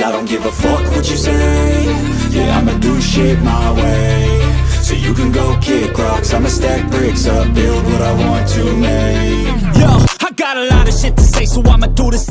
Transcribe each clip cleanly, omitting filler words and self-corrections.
I don't give a fuck what you say. Yeah, I'ma do shit my way. So you can go kick rocks, I'ma stack bricks up, build what I want to make. Yo, I got a lot of shit to say, so I'ma do this.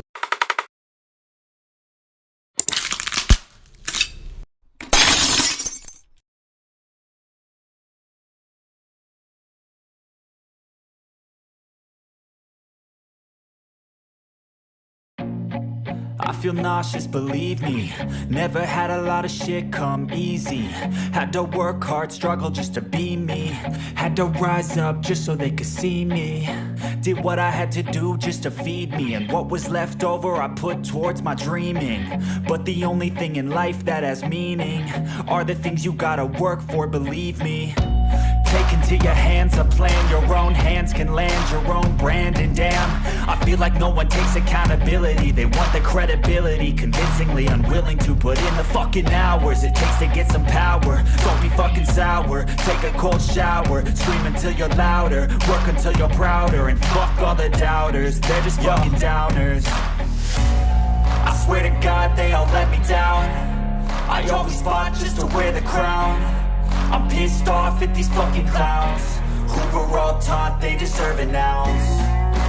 I feel nauseous, believe me. Never had a lot of shit come easy. Had to work hard, struggle just to be me. Had to rise up just so they could see me. Did what I had to do just to feed me. And what was left over I put towards my dreaming. But the only thing in life that has meaning are the things you gotta work for, believe me. Take into your hands a plan, your own hands can land your own brand. And damn, I feel like no one takes accountability. They want the credibility, convincingly unwilling to put in the fucking hours it takes to get some power. Don't be fucking sour, take a cold shower. Scream until you're louder, work until you're prouder. And fuck all the doubters, they're just fucking downers. I swear to God they all let me down. I always fought just to wear the crown. I'm pissed off at these fucking clowns who were all taught they deserve an ounce.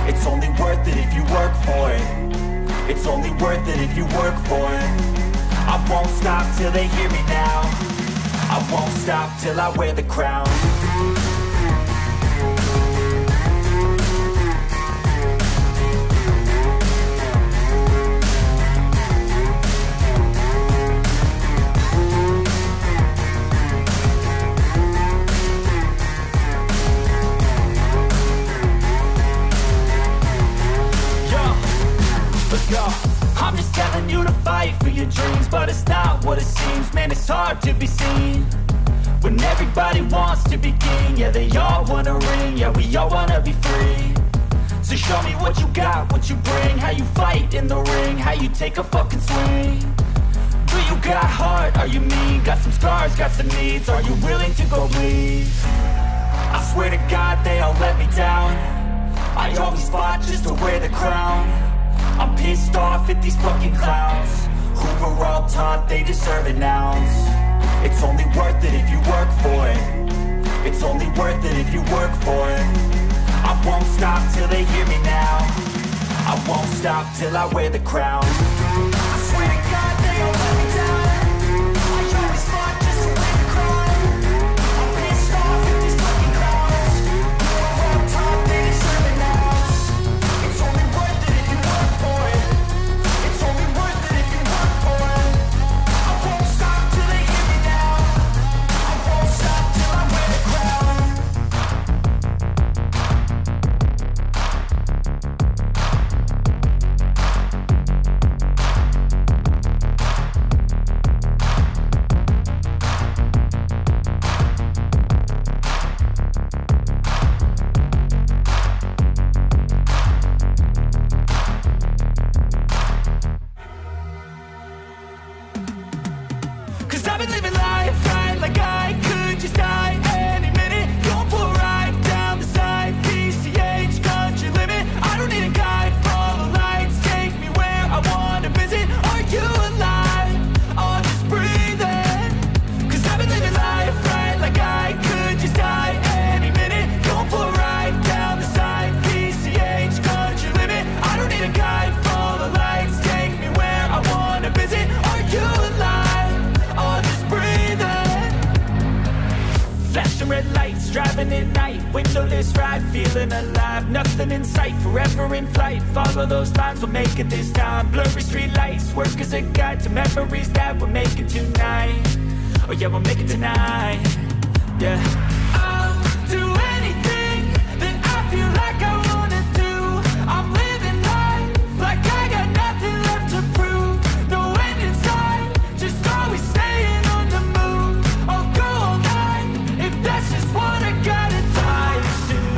It's only worth it if you work for it. It's only worth it if you work for it. I won't stop till they hear me now. I won't stop till I wear the crown. I'm just telling you to fight for your dreams, but it's not what it seems. Man, it's hard to be seen when everybody wants to be king. Yeah, they all wanna ring, yeah, we all wanna be free. So show me what you got, what you bring, how you fight in the ring, how you take a fucking swing. Do you got heart, are you mean? Got some scars, got some needs, are you willing to go bleed? I swear to God they all let me down. I always fought just to wear the crown. I'm pissed off at these fucking clowns who were all taught they deserve an ounce. It's only worth it if you work for it. It's only worth it if you work for it. I won't stop till they hear me now. I won't stop till I wear the crown. I swear to God they all let me down. I always fought just to wear the crown. I'm pissed off at these fucking clowns who were all taught they deserve an ounce. It's only worth it if you work for it. It's only worth it if you work for it. I won't stop till they hear me now. I won't stop till I wear the crown. Cause I've been living life right like I could just die any minute. Going for a ride down the side, PCH, country limit. I don't need a guide, follow lights, take me where I wanna visit. Are you alive? Or just breathing? Cause I've been living life right like I could just die any minute. Going for a ride down the side, PCH, country limit. I don't need a guide, follow lights, take me where I wanna visit. Are you alive? Or just breathing? Flashing red lights, driving at night, windowless ride, feeling alive. Nothing in sight, forever in flight. Follow those lines, we'll make it this time. Blurry street lights, work as a guide to memories that we're making tonight. Oh yeah, we'll make it tonight. Yeah, I'll do anything that I feel like I wanna do. I'm living life like I got nothing left to prove. No end in sight, just always staying on the move. I'll go all night if that's just what I gotta do. Life's too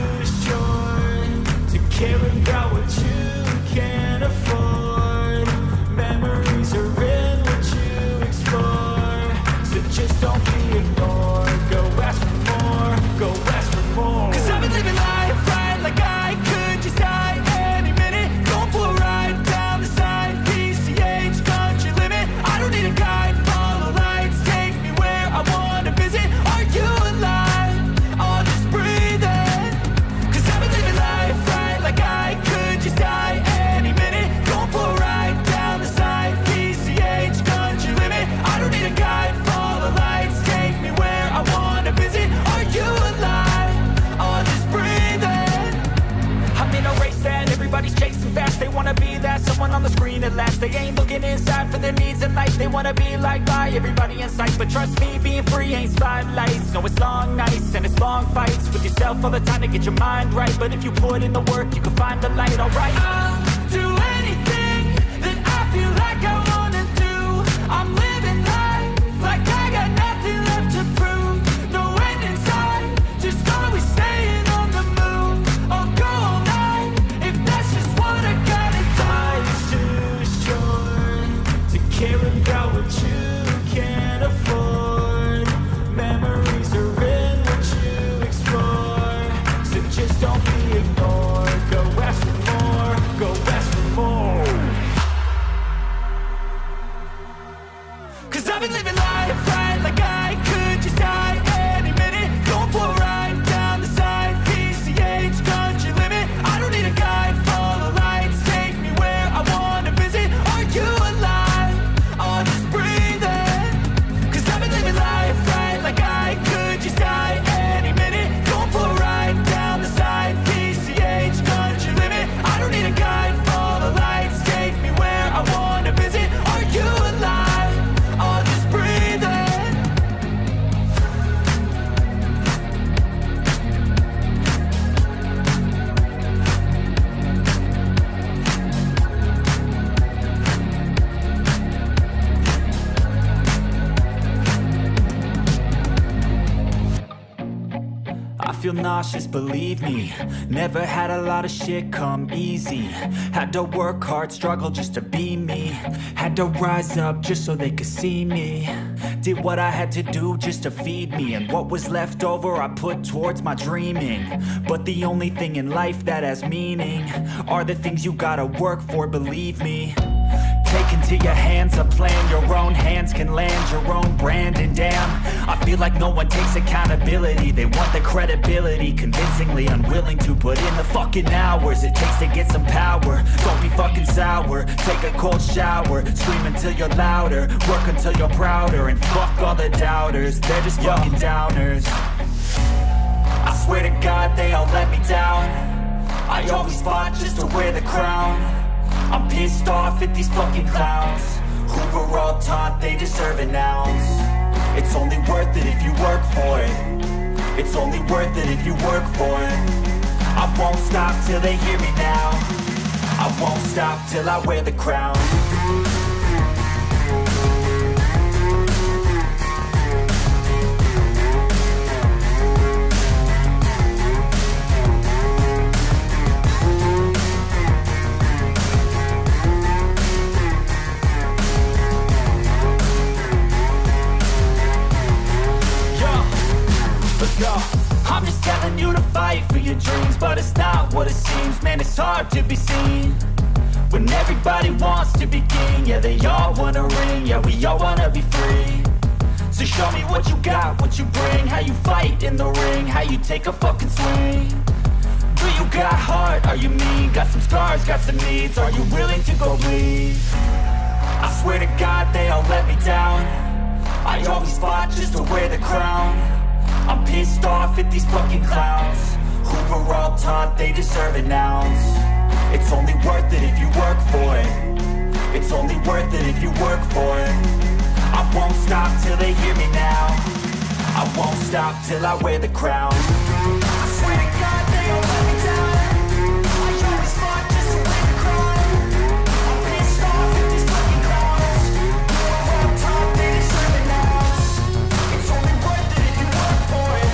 short to care about what you can't afford. Memories are in what you explore. So just don't be ignored, go ask for more. last. They ain't looking inside for their needs in life. They wanna be like by everybody in sight, but trust me, being free ain't spotlights. No, it's long nights and it's long fights with yourself all the time to get your mind right. But if you put in the work, you can find the light. Alright, I'll do anything that I feel like I wanna do. I'm living life like I got nothing left to prove. No end in sight, just always staying on the move. I'll go all night if that's just what I gotta do. Life's too short to care about what you can't afford. Memories are in what you explore, so just don't be ignored. Go ask for more, go ask for more. 'Cause I've been living life right like I could just die any minute. Going for a ride down the side, PCH, country limit. I don't need a guide, follow lights, take me where I wanna visit. Are you alive? I'll just breathe in. 'Cause I've been living life right like I could just die any minute. Going for a ride down the side, PCH, country limit. I don't need a guide, follow lights, take me where I wanna visit. Are you alive? I'll just breathe in. I feel nauseous, believe me. Never had a lot of shit come easy. Had to work hard, struggle just to be me. Had to rise up just so they could see me. Did what I had to do just to feed me, and what was left over I put towards my dreaming. But the only thing in life that has meaning are the things you gotta work for, believe me. Take into your hands a plan, your own hands can land your own brand. And damn, I feel like no one takes accountability. They want the credibility, convincingly unwilling to put in the fucking hours it takes to get some power. Don't be fucking sour, take a cold shower, scream until you're louder, work until you're prouder. And fuck all the doubters, they're just fucking downers. I swear to God they all let me down. I always fought just to wear the crown. I'm pissed off at these fucking clowns who were all taught they deserve an ounce. It's only worth it if you work for it. It's only worth it if you work for it. I won't stop till they hear me now. I won't stop till I wear the crown. I'm just telling you to fight for your dreams, but it's not what it seems. Man, it's hard to be seen when everybody wants to be king. Yeah, they all wanna ring, yeah, we all wanna be free. So show me what you got, what you bring, how you fight in the ring, how you take a fucking swing. Do you got heart, are you mean? Got some scars, got some needs, are you willing to go bleed? I swear to God they all let me down. I always fought just to wear the crown. I'm pissed off at these fucking clowns who were all taught they deserve an ounce. It's only worth it if you work for it. It's only worth it if you work for it. I won't stop till they hear me now. I won't stop till I wear the crown. I swear to God they all let me down. I always fought just to wear the crown. I'm pissed off at these fucking clowns who were all taught they deserve an ounce. It's only worth it if you work for it.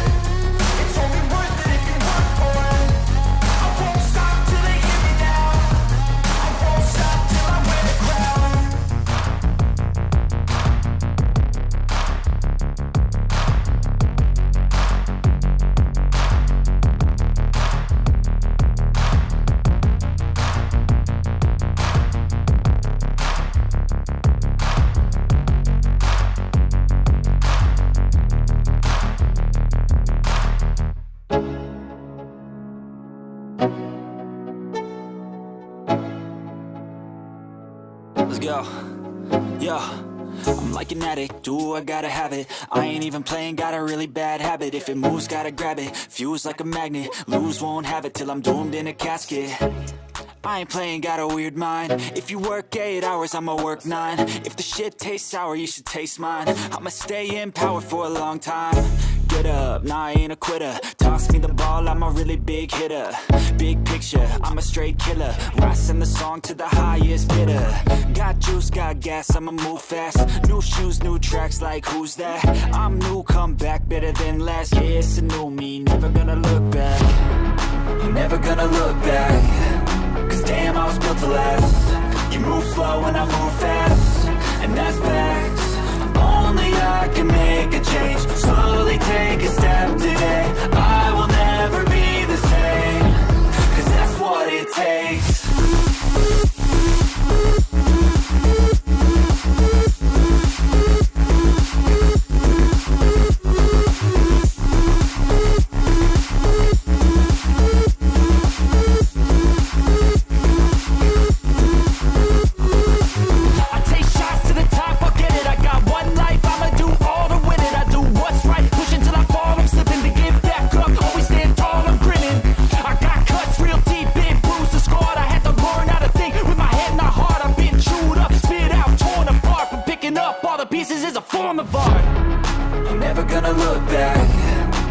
It's only worth it if you work for it. I won't stop till they hear me now. I won't stop till I wear the crown. Let's go. Yeah. I'm like an addict, do I gotta have it. I ain't even playing, got a really bad habit. If it moves, gotta grab it, fuse like a magnet. Lose, won't have it till I'm doomed in a casket. I ain't playing, got a weird mind. If you work 8 hours, I'ma work 9. If the shit tastes sour, you should taste mine. I'ma stay in power for a long time. Get up, nah, I ain't a quitter. Toss me the ball, I'm a really big hitter. Big picture, I'm a straight killer. Rising the song to the highest bidder. Got juice, got gas, I'ma move fast. New shoes, new tracks, like who's that? I'm new, come back, better than last. Yeah, it's a new me, never gonna look back. Never gonna look back. Cause damn, I was built to last. You move slow and I move fast, and that's facts. Only I can make a change. Slowly take a step today. I will never be the same. Cause that's what it takes.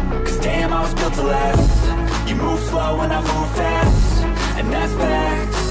Cause damn, I was built to last. You move slow and I move fast, and that's facts.